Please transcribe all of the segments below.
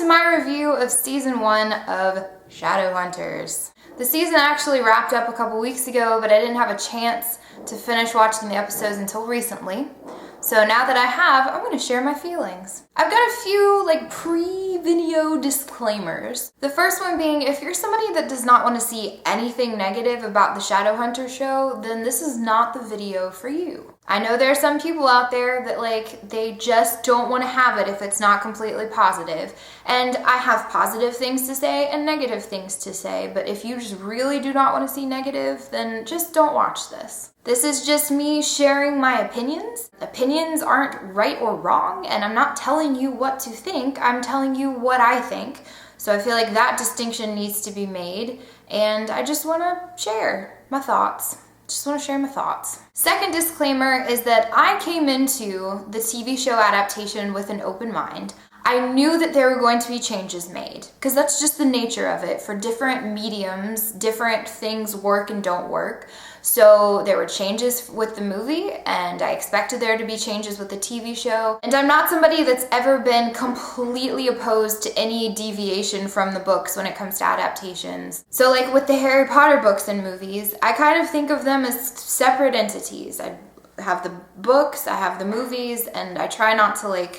to my review of season 1 of Shadowhunters. The season actually wrapped up a couple weeks ago, but I didn't have a chance to finish watching the episodes until recently. So now that I have, I'm going to share my feelings. I've got a few pre-video disclaimers. The first one being, if you're somebody that does not want to see anything negative about the Shadowhunters show, then this is not the video for you. I know there are some people out there that they just don't want to have it if it's not completely positive. And I have positive things to say and negative things to say, but if you just really do not want to see negative, then just don't watch this. This is just me sharing my opinions. Opinions aren't right or wrong, and I'm not telling you what to think, I'm telling you what I think. So I feel like that distinction needs to be made, and I just want to share my thoughts. Second disclaimer is that I came into the TV show adaptation with an open mind. I knew that there were going to be changes made, because that's just the nature of it. For different mediums, different things work and don't work. So there were changes with the movie, and I expected there to be changes with the TV show. And I'm not somebody that's ever been completely opposed to any deviation from the books when it comes to adaptations. So with the Harry Potter books and movies, I kind of think of them as separate entities. I have the books, I have the movies, and I try not to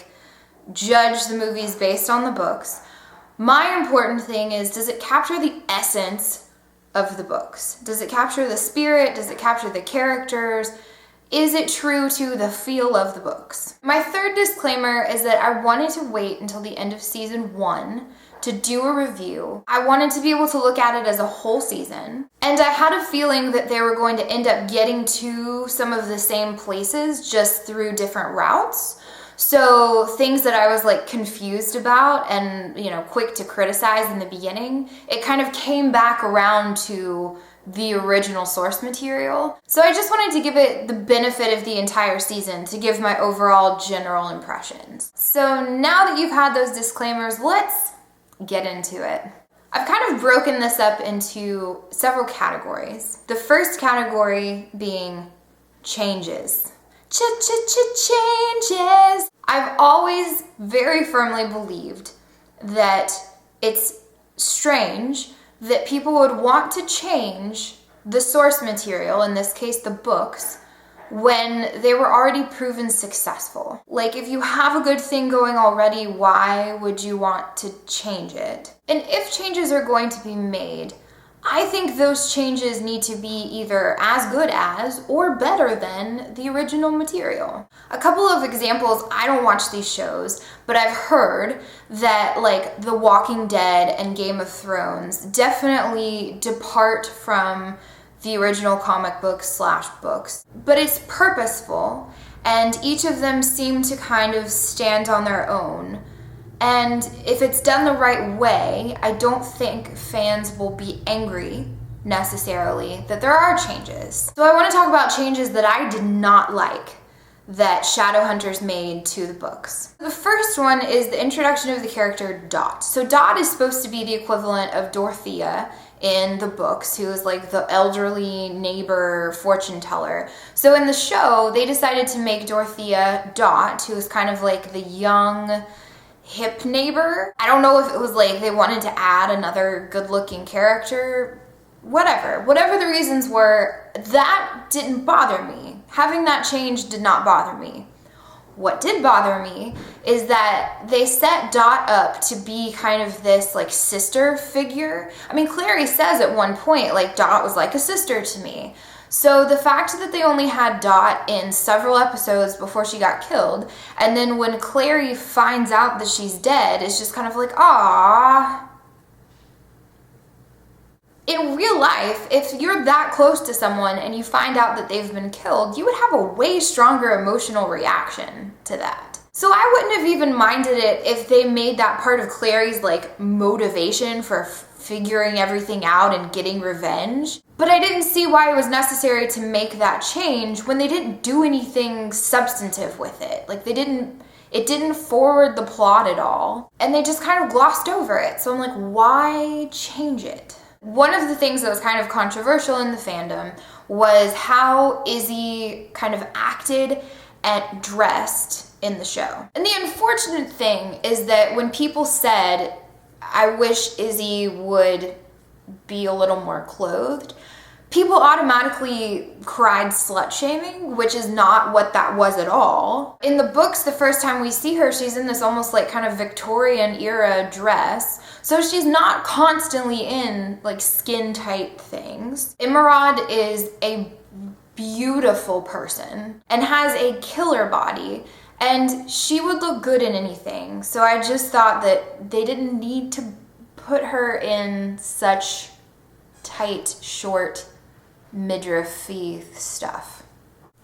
judge the movies based on the books. My important thing is, does it capture the essence of the books? Does it capture the spirit? Does it capture the characters? Is it true to the feel of the books? My third disclaimer is that I wanted to wait until the end of season 1 to do a review. I wanted to be able to look at it as a whole season. And I had a feeling that they were going to end up getting to some of the same places just through different routes. So things that I was confused about and, quick to criticize in the beginning, it kind of came back around to the original source material. So I just wanted to give it the benefit of the entire season to give my overall general impressions. So now that you've had those disclaimers, let's get into it. I've kind of broken this up into several categories. The first category being changes. Changes. I've always very firmly believed that it's strange that people would want to change the source material, in this case the books, when they were already proven successful. If you have a good thing going already, why would you want to change it? And if changes are going to be made, I think those changes need to be either as good as or better than the original material. A couple of examples, I don't watch these shows, but I've heard that The Walking Dead and Game of Thrones definitely depart from the original comic books / books. But it's purposeful, and each of them seem to kind of stand on their own. And if it's done the right way, I don't think fans will be angry necessarily that there are changes. So I want to talk about changes that I did not like that Shadowhunters made to the books. The first one is the introduction of the character Dot. So Dot is supposed to be the equivalent of Dorothea in the books, who is the elderly neighbor fortune teller. So in the show, they decided to make Dorothea Dot, who is kind of the young hip neighbor. I don't know if it was they wanted to add another good-looking character. Whatever the reasons were, that didn't bother me. Having that change did not bother me. What did bother me is that they set Dot up to be kind of this sister figure. I mean, Clary says at one point Dot was like a sister to me. So the fact that they only had Dot in several episodes before she got killed, and then when Clary finds out that she's dead, it's just kind of aww. In real life, if you're that close to someone and you find out that they've been killed, you would have a way stronger emotional reaction to that. So I wouldn't have even minded it if they made that part of Clary's motivation for figuring everything out and getting revenge. But I didn't see why it was necessary to make that change when they didn't do anything substantive with it. It didn't forward the plot at all. And they just kind of glossed over it. So I'm why change it? One of the things that was kind of controversial in the fandom was how Izzy kind of acted and dressed in the show. And the unfortunate thing is that when people said, I wish Izzy would be a little more clothed, people automatically cried slut shaming, which is not what that was at all. In the books, the first time we see her, she's in this almost like kind of Victorian era dress. So she's not constantly in like skin tight things. Imerad is a beautiful person and has a killer body, and she would look good in anything. So I just thought that they didn't need to put her in such tight, short, midriff-y stuff.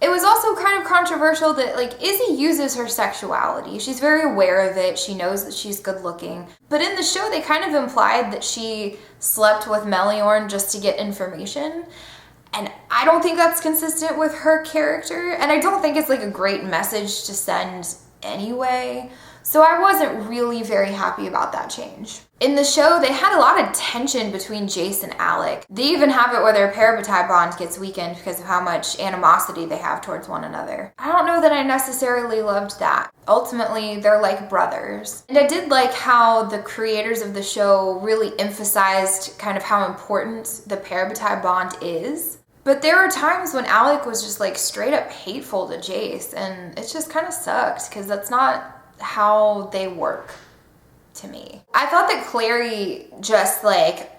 It was also kind of controversial that like Izzy uses her sexuality. She's very aware of it. She knows that she's good looking. But in the show, they kind of implied that she slept with Meliorn just to get information. And I don't think that's consistent with her character. And I don't think it's like a great message to send anyway. So I wasn't really very happy about that change. In the show, they had a lot of tension between Jace and Alec. They even have it where their parabatai bond gets weakened because of how much animosity they have towards one another. I don't know that I necessarily loved that. Ultimately, they're like brothers. And I did like how the creators of the show really emphasized kind of how important the parabatai bond is. But there were times when Alec was just like straight up hateful to Jace, and it just kind of sucked because that's not how they work to me. I thought that Clary just like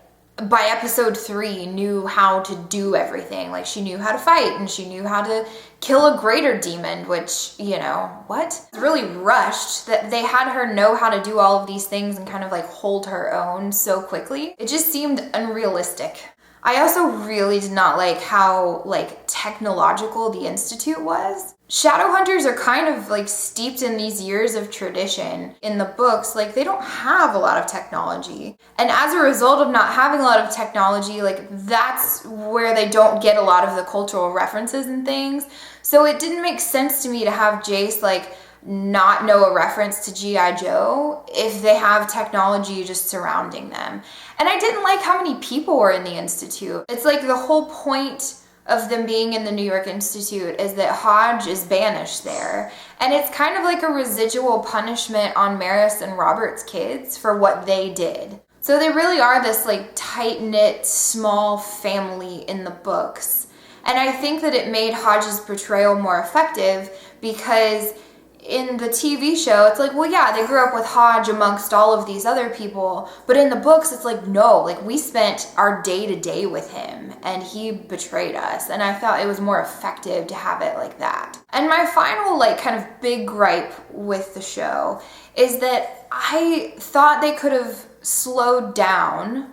by episode 3 knew how to do everything. Like she knew how to fight and she knew how to kill a greater demon, which, you know, what? It's really rushed that they had her know how to do all of these things and kind of like hold her own so quickly. It just seemed unrealistic. I also really did not like how like technological the Institute was. Shadowhunters are kind of like steeped in these years of tradition. In the books, like they don't have a lot of technology. And as a result of not having a lot of technology, like that's where they don't get a lot of the cultural references and things. So it didn't make sense to me to have Jace like not know a reference to G.I. Joe if they have technology just surrounding them. And I didn't like how many people were in the Institute. It's like the whole point of them being in the New York Institute is that Hodge is banished there. And it's kind of like a residual punishment on Maris and Robert's kids for what they did. So they really are this like tight-knit, small family in the books. And I think that it made Hodge's portrayal more effective because in the TV show, it's like, well, yeah, they grew up with Hodge amongst all of these other people. But in the books, it's like, no, like we spent our day-to-day with him and he betrayed us. And I felt it was more effective to have it like that. And my final like kind of big gripe with the show is that I thought they could have slowed down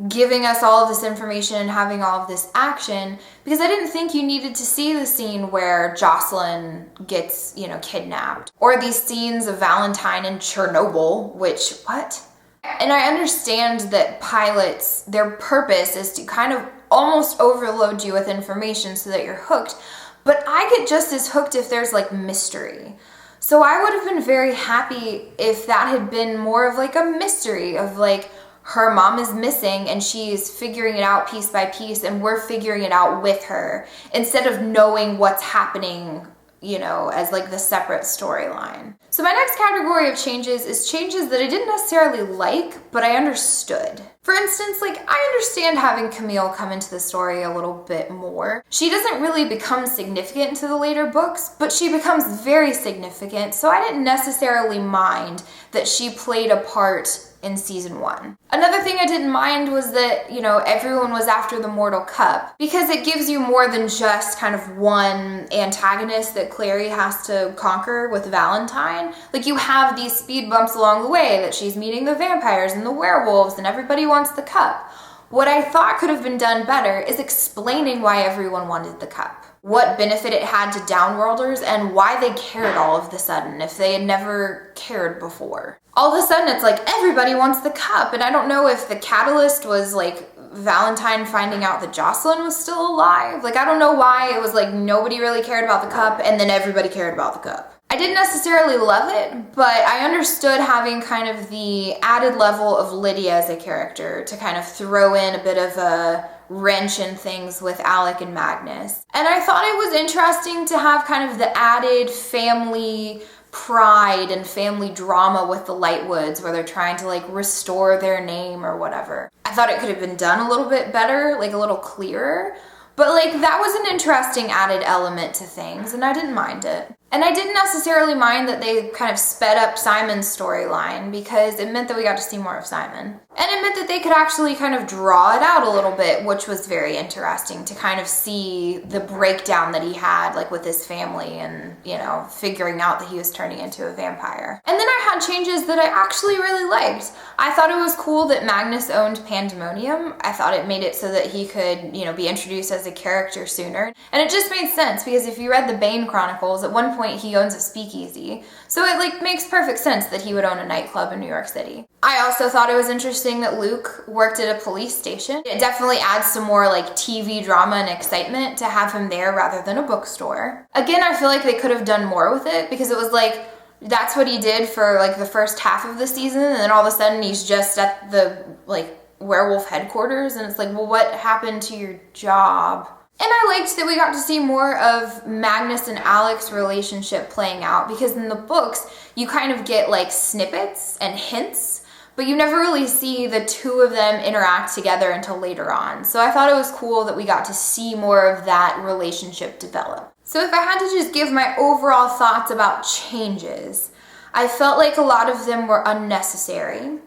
giving us all of this information and having all of this action, because I didn't think you needed to see the scene where Jocelyn gets, you know, kidnapped, or these scenes of Valentine in Chernobyl, which, what? And I understand that pilots, their purpose is to kind of almost overload you with information so that you're hooked, but I get just as hooked if there's like mystery. So I would have been very happy if that had been more of like a mystery of like, her mom is missing and she's figuring it out piece by piece and we're figuring it out with her instead of knowing what's happening, you know, as like the separate storyline. So my next category of changes is changes that I didn't necessarily like, but I understood. For instance, like I understand having Camille come into the story a little bit more. She doesn't really become significant into the later books, but she becomes very significant, so I didn't necessarily mind that she played a part in season 1. Another thing I didn't mind was that, you know, everyone was after the Mortal Cup, because it gives you more than just kind of one antagonist that Clary has to conquer with Valentine. Like you have these speed bumps along the way that she's meeting the vampires and the werewolves and everybody wants the cup. What I thought could have been done better is explaining why everyone wanted the cup, what benefit it had to downworlders, and why they cared all of the sudden if they had never cared before. All of a sudden it's like everybody wants the cup, and I don't know if the catalyst was like Valentine finding out that Jocelyn was still alive. Like I don't know why it was like nobody really cared about the cup and then everybody cared about the cup. I didn't necessarily love it, but I understood having kind of the added level of Lydia as a character to kind of throw in a bit of a wrench in things with Alec and Magnus. And I thought it was interesting to have kind of the added family pride and family drama with the Lightwoods where they're trying to like restore their name or whatever. I thought it could have been done a little bit better, like a little clearer, but like that was an interesting added element to things and I didn't mind it. And I didn't necessarily mind that they kind of sped up Simon's storyline because it meant that we got to see more of Simon. And it meant that they could actually kind of draw it out a little bit, which was very interesting to kind of see the breakdown that he had like with his family and, you know, figuring out that he was turning into a vampire. And then I had changes that I actually really liked. I thought it was cool that Magnus owned Pandemonium. I thought it made it so that he could, you know, be introduced as a character sooner. And it just made sense because if you read the Bane Chronicles, at one point he owns a speakeasy. So it like makes perfect sense that he would own a nightclub in New York City. I also thought it was interesting that Luke worked at a police station. It definitely adds some more like TV drama and excitement to have him there rather than a bookstore. Again, I feel like they could have done more with it because it was like, that's what he did for like the first half of the season and then all of a sudden he's just at the like werewolf headquarters and it's like, well, what happened to your job? And I liked that we got to see more of Magnus and Alec's relationship playing out because in the books, you kind of get like snippets and hints, but you never really see the two of them interact together until later on. So I thought it was cool that we got to see more of that relationship develop. So if I had to just give my overall thoughts about changes, I felt like a lot of them were unnecessary.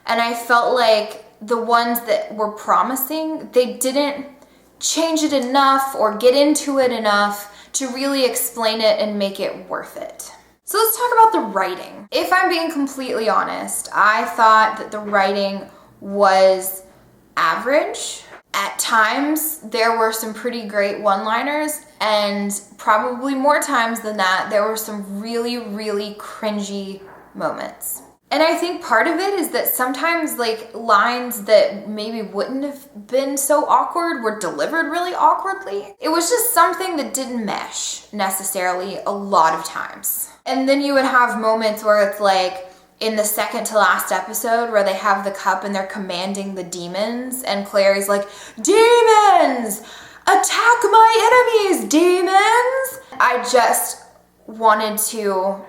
And I felt like the ones that were promising, they didn't change it enough or get into it enough to really explain it and make it worth it. So let's talk about the writing. If I'm being completely honest, I thought that the writing was average. At times, there were some pretty great one-liners, and probably more times than that, there were some really, really cringy moments. And I think part of it is that sometimes like lines that maybe wouldn't have been so awkward were delivered really awkwardly. It was just something that didn't mesh necessarily a lot of times. And then you would have moments where it's like in the second to last episode where they have the cup and they're commanding the demons and Clary's like, demons! Attack my enemies, demons! I just wanted to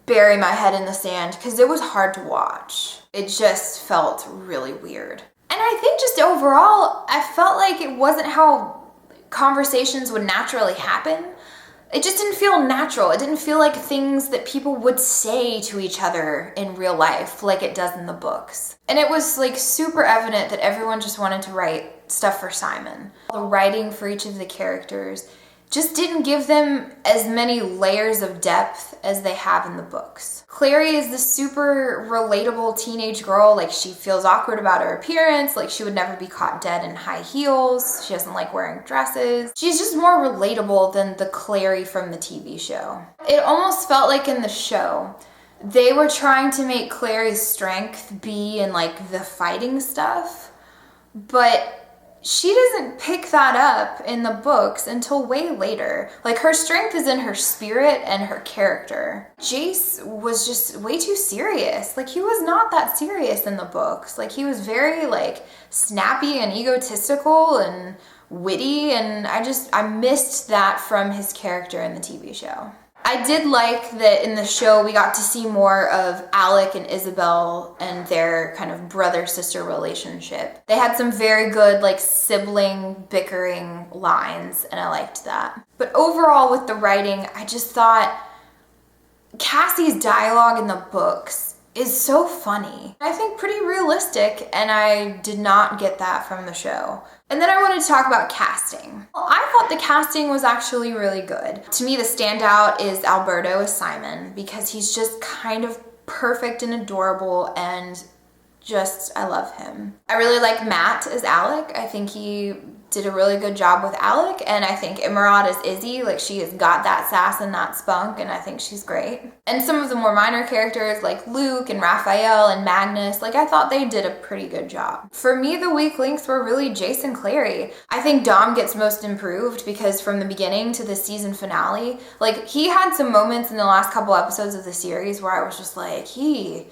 bury my head in the sand because it was hard to watch. It just felt really weird. And I think just overall, I felt like it wasn't how conversations would naturally happen. It just didn't feel natural. It didn't feel like things that people would say to each other in real life like it does in the books. And it was like super evident that everyone just wanted to write stuff for Simon. The writing for each of the characters just didn't give them as many layers of depth as they have in the books. Clary is the super relatable teenage girl, like she feels awkward about her appearance, like she would never be caught dead in high heels, she doesn't like wearing dresses. She's just more relatable than the Clary from the TV show. It almost felt like in the show, they were trying to make Clary's strength be in like the fighting stuff, but she doesn't pick that up in the books until way later. Like her strength is in her spirit and her character. Jace was just way too serious. Like he was not that serious in the books. Like he was very like snappy and egotistical and witty, and I missed that from his character in the TV show. I did like that in the show we got to see more of Alec and Isabel and their kind of brother-sister relationship. They had some very good like sibling bickering lines and I liked that. But overall with the writing, I just thought Cassie's dialogue in the books is so funny. I think pretty realistic, and I did not get that from the show. And then I wanted to talk about casting. Well, I thought the casting was actually really good. To me, the standout is Alberto as Simon because he's just kind of perfect and adorable and just, I love him. I really like Matt as Alec. I think he did a really good job with Alec, and I think Emerald as Izzy, like she has got that sass and that spunk, and I think she's great. And some of the more minor characters like Luke and Raphael and Magnus, like I thought they did a pretty good job. For me, the weak links were really Jace and Clary. I think Dom gets most improved because from the beginning to the season finale, like he had some moments in the last couple episodes of the series where I was just like, he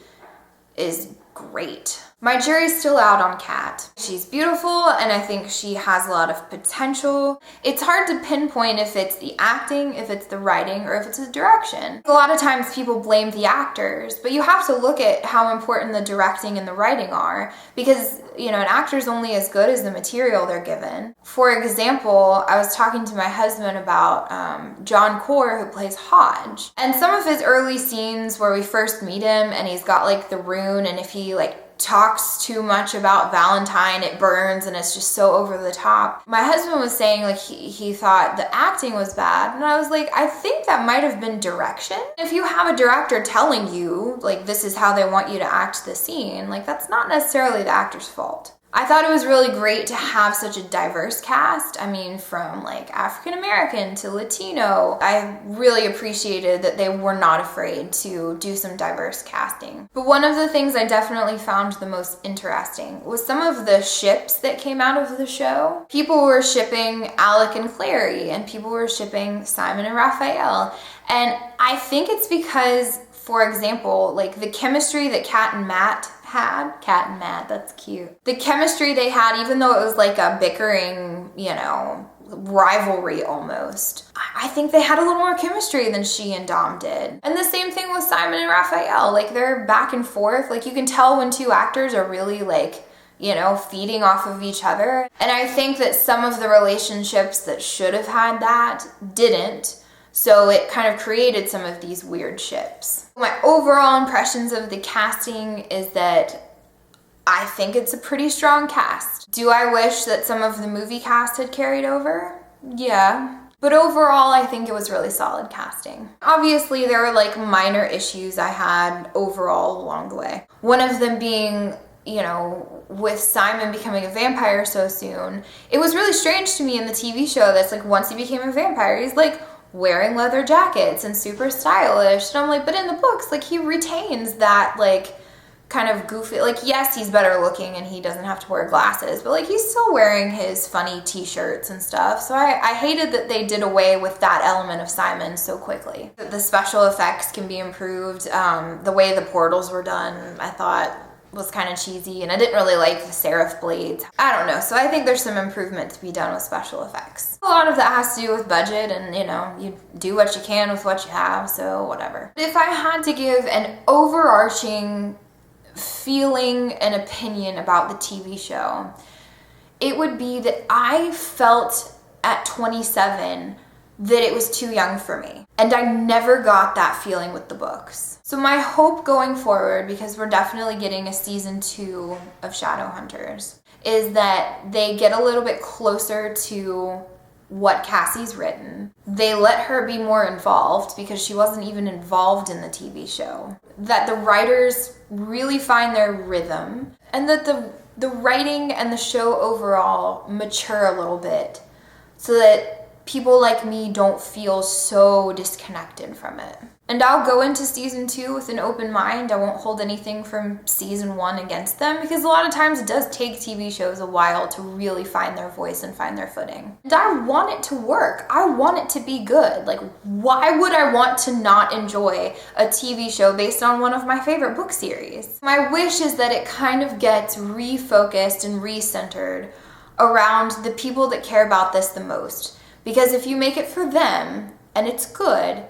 is great. My jury's still out on Kat. She's beautiful, and I think she has a lot of potential. It's hard to pinpoint if it's the acting, if it's the writing, or if it's the direction. A lot of times people blame the actors, but you have to look at how important the directing and the writing are, because, you know, an actor's only as good as the material they're given. For example, I was talking to my husband about John Core, who plays Hodge, and some of his early scenes where we first meet him and he's got like the rune, and if he like talks too much about Valentine, it burns, and it's just so over the top. My husband was saying like he thought the acting was bad, and I was like, I think that might have been direction. If you have a director telling you like this is how they want you to act the scene, like that's not necessarily the actor's fault. I thought it was really great to have such a diverse cast. I mean, from like African American to Latino. I really appreciated that they were not afraid to do some diverse casting. But one of the things I definitely found the most interesting was some of the ships that came out of the show. People were shipping Alec and Clary, and people were shipping Simon and Raphael. And I think it's because, for example, like the chemistry that Kat and Matt, that's cute. The chemistry they had, even though it was like a bickering, you know, rivalry almost, I think they had a little more chemistry than she and Dom did. And the same thing with Simon and Raphael. Like they're back and forth. Like you can tell when two actors are really like, you know, feeding off of each other. And I think that some of the relationships that should have had that didn't. So it kind of created some of these weird ships. My overall impressions of the casting is that I think it's a pretty strong cast. Do I wish that some of the movie cast had carried over? Yeah. But overall, I think it was really solid casting. Obviously, there were like minor issues I had overall along the way. One of them being, you know, with Simon becoming a vampire so soon. It was really strange to me in the TV show that's like once he became a vampire, he's like wearing leather jackets and super stylish. And I'm like, but in the books, like he retains that like kind of goofy, like yes, he's better looking and he doesn't have to wear glasses, but like he's still wearing his funny t-shirts and stuff. So I hated that they did away with that element of Simon so quickly. The special effects can be improved. The way the portals were done, I thought was kind of cheesy, and I didn't really like the seraph blades. I don't know, so I think there's some improvement to be done with special effects. A lot of that has to do with budget, and you know, you do what you can with what you have, so whatever. If I had to give an overarching feeling and opinion about the TV show, it would be that I felt at 27 that it was too young for me. And I never got that feeling with the books. So my hope going forward, because we're definitely getting a season 2 of Shadowhunters, is that they get a little bit closer to what Cassie's written. They let her be more involved because she wasn't even involved in the TV show. That the writers really find their rhythm, and that the writing and the show overall mature a little bit so that people like me don't feel so disconnected from it. And I'll go into season 2 with an open mind. I won't hold anything from season 1 against them, because a lot of times it does take TV shows a while to really find their voice and find their footing. And I want it to work. I want it to be good. Like, why would I want to not enjoy a TV show based on one of my favorite book series? My wish is that it kind of gets refocused and recentered around the people that care about this the most. Because if you make it for them, and it's good,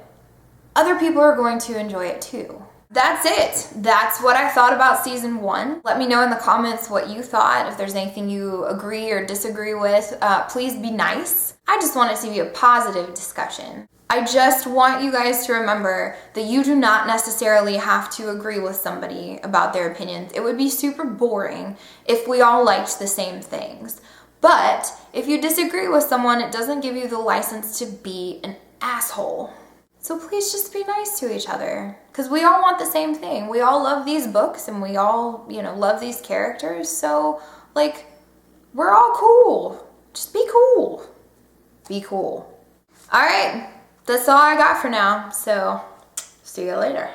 other people are going to enjoy it too. That's it. That's what I thought about season 1. Let me know in the comments what you thought. If there's anything you agree or disagree with, please be nice. I just want it to be a positive discussion. I just want you guys to remember that you do not necessarily have to agree with somebody about their opinions. It would be super boring if we all liked the same things. But if you disagree with someone, it doesn't give you the license to be an asshole. So please just be nice to each other, because we all want the same thing. We all love these books, and we all, you know, love these characters. So, like, we're all cool. Just be cool. Be cool. All right, that's all I got for now. So, see you later.